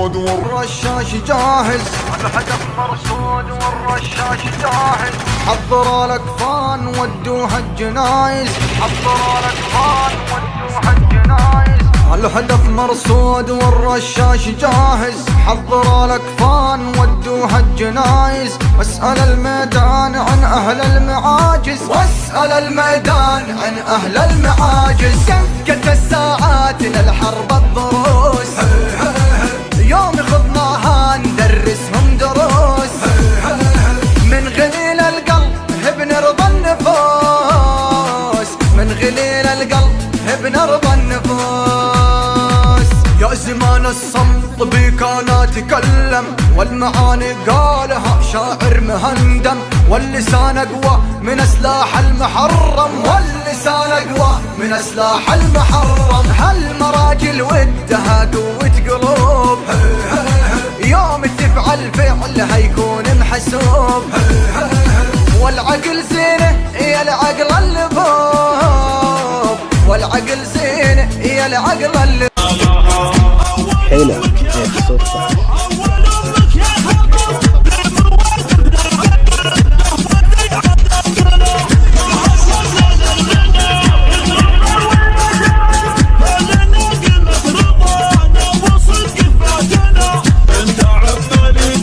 مرصود والرشاش جاهز، الهدف مرصود والرشاش جاهز. حضر الاكفان ودوها الجنايز، حضر الاكفان ودوها الجنايز. الهدف مرصود والرشاش جاهز، حضر الاكفان ودوها الجنايز. واسأل الميدان عن اهل المعاجز، واسأل الميدان عن اهل المعاجز. دقت الساعات للحرب الضروس، يوم خضناها ندرسهم دروس. من غليل القلب بنرضى النفوس، من غليل القلب بنرضى النفوس. يا زمان الصمت بي كان اتكلم، والمعاني قالها شاعر مهندم. واللسان اقوى من اسلاح المحرم، واللسان اقوى من اسلاح المحرم. هالمراجل ودها قوة قلوب، يوم تفعل فعلها يكون محسوب. والعقل زينه يا العقل اللبوب، والعقل زينه يا العقل اللبوب. حيلة